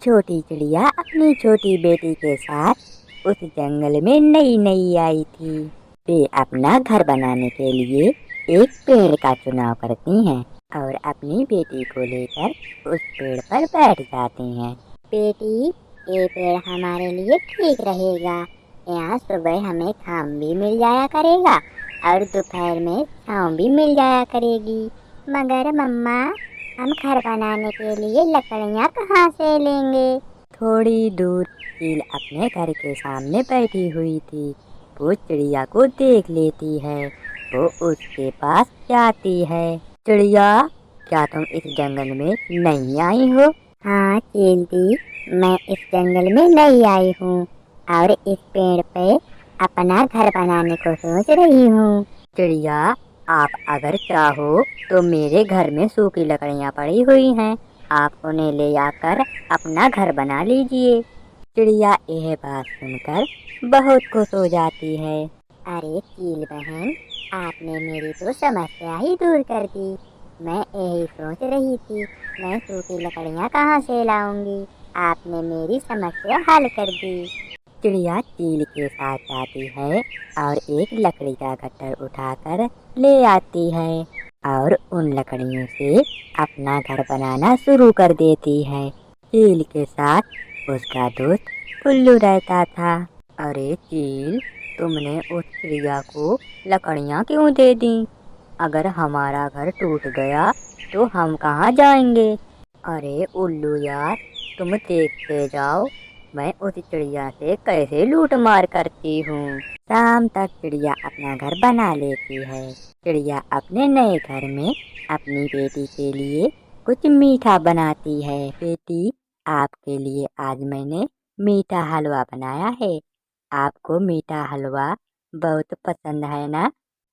छोटी चिड़िया अपनी छोटी बेटी के साथ उस जंगल में नई नई आई थी। वे अपना घर बनाने के लिए एक पेड़ का चुनाव करती हैं और अपनी बेटी को लेकर उस पेड़ पर बैठ जाती हैं। बेटी, ये पेड़ हमारे लिए ठीक रहेगा। यहाँ सुबह हमें छाँव भी मिल जाया करेगा और दोपहर में छाँव भी मिल जाया करेगी। मगर मम्मा, हम घर बनाने के लिए लकड़ियाँ कहाँ से लेंगे? थोड़ी दूर चील अपने घर के सामने बैठी हुई थी। वो चिड़िया को देख लेती है। वो उसके पास जाती है। चिड़िया, क्या तुम इस जंगल में नहीं आई हो? हाँ चींटी, मैं इस जंगल में नई आई हूँ और इस पेड़ पे अपना घर बनाने को सोच रही हूँ। चिड़िया, आप अगर चाहो तो मेरे घर में सूखी लकड़ियाँ पड़ी हुई हैं, आप उन्हें ले आकर अपना घर बना लीजिए। चिड़िया यह बात सुनकर बहुत खुश हो जाती है। अरे चील बहन, आपने मेरी तो समस्या ही दूर कर दी। मैं यही सोच रही थी, मैं सूखी लकड़ियाँ कहाँ से लाऊंगी। आपने मेरी समस्या हल कर दी। चिड़िया चील के साथ जाती है और एक लकड़ी का गट्ठर उठाकर ले आती है और उन लकड़ियों से अपना घर बनाना शुरू कर देती है। चील के साथ उसका दोस्त उल्लू रहता था। अरे चील, तुमने उस चिड़िया को लकड़ियाँ क्यों दे दी? अगर हमारा घर टूट गया तो हम कहाँ जाएंगे? अरे उल्लू यार, तुम देखते जाओ, मैं उस चिड़िया से कैसे लूट मार करती हूँ। शाम तक चिड़िया अपना घर बना लेती है। चिड़िया अपने नए घर में अपनी बेटी के लिए कुछ मीठा बनाती है। बेटी, आपके लिए आज मैंने मीठा हलवा बनाया है। आपको मीठा हलवा बहुत पसंद है ना?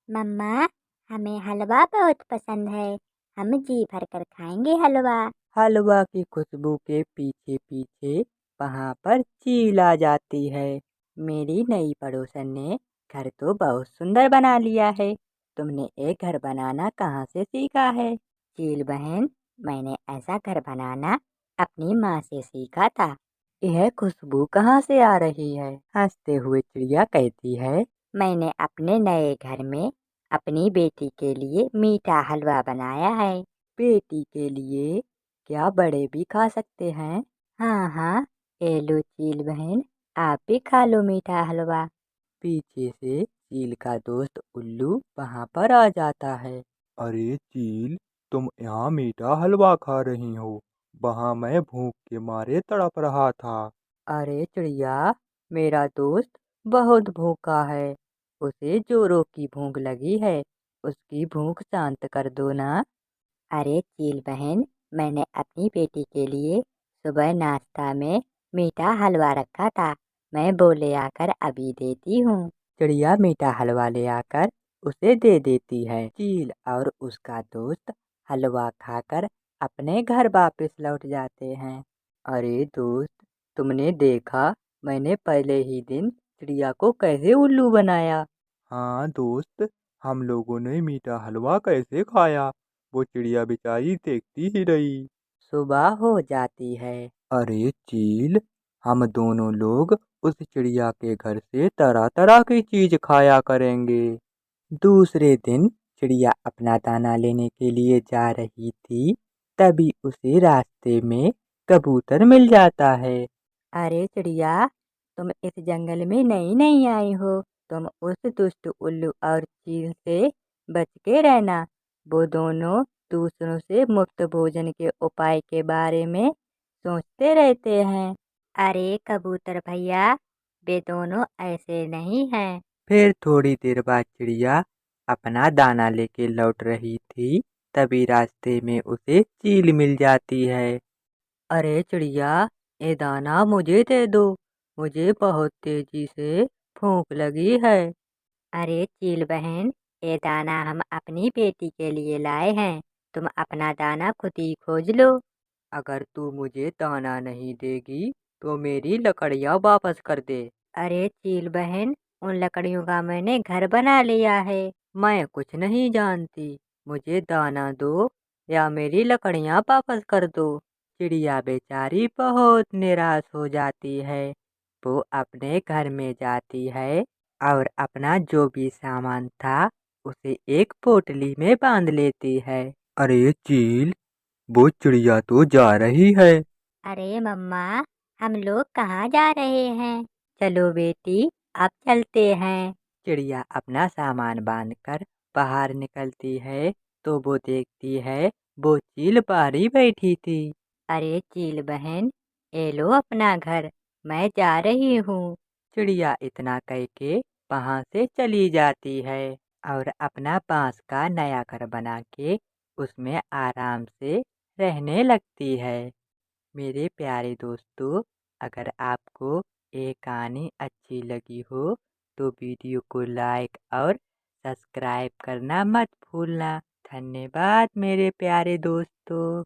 मम्मा, हमें हलवा बहुत पसंद है। हम जी भर कर खाएंगे हलवा। हलवा की खुशबू के पीछे पीछे वहाँ पर चील आ जाती है। मेरी नई पड़ोसन ने घर तो बहुत सुंदर बना लिया है। तुमने एक घर बनाना कहाँ से सीखा है? चील बहन, मैंने ऐसा घर बनाना अपनी माँ से सीखा था। यह खुशबू कहाँ से आ रही है? हंसते हुए चिड़िया कहती है, मैंने अपने नए घर में अपनी बेटी के लिए मीठा हलवा बनाया है। बेटी के लिए? क्या बड़े भी खा सकते हैं? हाँ हाँ, ये लो चील बहन, आप भी खा लो मीठा हलवा। पीछे से चील का दोस्त उल्लू वहाँ पर आ जाता है। अरे चील, तुम यहाँ मीठा हलवा खा रही हो। वहाँ मैं भूख के मारे तड़प रहा था। अरे चिड़िया, मेरा दोस्त बहुत भूखा है। उसे जोरों की भूख लगी है। उसकी भूख शांत कर दो ना। अरे चील बहन, मैंने अपनी बेटी के लिए सुबह नाश्ता में मीठा हलवा रखा था। मैं वो ले आकर अभी देती हूँ। चिड़िया मीठा हलवा ले आकर उसे दे देती है। चील और उसका दोस्त हलवा खाकर अपने घर वापस लौट जाते हैं। अरे दोस्त, तुमने देखा मैंने पहले ही दिन चिड़िया को कैसे उल्लू बनाया? हाँ दोस्त, हम लोगों ने मीठा हलवा कैसे खाया, वो चिड़िया बेचारी देखती ही रही। सुबह हो जाती है। अरे चील, हम दोनों लोग उस चिड़िया के घर से तरह तरह की चीज खाया करेंगे। दूसरे दिन चिड़िया अपना दाना लेने के लिए जा रही थी। तभी उसे रास्ते में कबूतर मिल जाता है। अरे चिड़िया, तुम इस जंगल में नई नहीं आई हो। तुम उस दुष्ट उल्लू और चील से बच के रहना। वो दोनों दूसरों से मुफ्त भोजन के उपाय के बारे में सोचते रहते हैं। अरे कबूतर भैया, वे दोनों ऐसे नहीं हैं। फिर थोड़ी देर बाद चिड़िया अपना दाना लेके लौट रही थी। तभी रास्ते में उसे चील मिल जाती है। अरे चिड़िया, ये दाना मुझे दे दो, मुझे बहुत तेजी से भूख लगी है। अरे चील बहन, ये दाना हम अपनी बेटी के लिए लाए हैं। तुम अपना दाना खुद ही खोज लो। अगर तू मुझे दाना नहीं देगी तो मेरी लकड़ियाँ वापस कर दे। अरे चील बहन, उन लकड़ियों का मैंने घर बना लिया है। मैं कुछ नहीं जानती। मुझे दाना दो या मेरी लकड़ियाँ वापस कर दो। चिड़िया बेचारी बहुत निराश हो जाती है। वो अपने घर में जाती है और अपना जो भी सामान था उसे एक पोटली में बांध लेती है। अरे चील, वो चिड़िया तो जा रही है। अरे मम्मा, हम लोग कहाँ जा रहे हैं? चलो बेटी, अब चलते हैं। चिड़िया अपना सामान बांधकर बाहर निकलती है तो वो देखती है वो चील बाहर ही बैठी थी। अरे चील बहन, ये लो अपना घर, मैं जा रही हूँ। चिड़िया इतना कह के वहाँ से चली जाती है और अपना बांस का नया घर बना के उसमें आराम से रहने लगती है। मेरे प्यारे दोस्तों, अगर आपको ये कहानी अच्छी लगी हो तो वीडियो को लाइक और सब्सक्राइब करना मत भूलना। धन्यवाद मेरे प्यारे दोस्तों।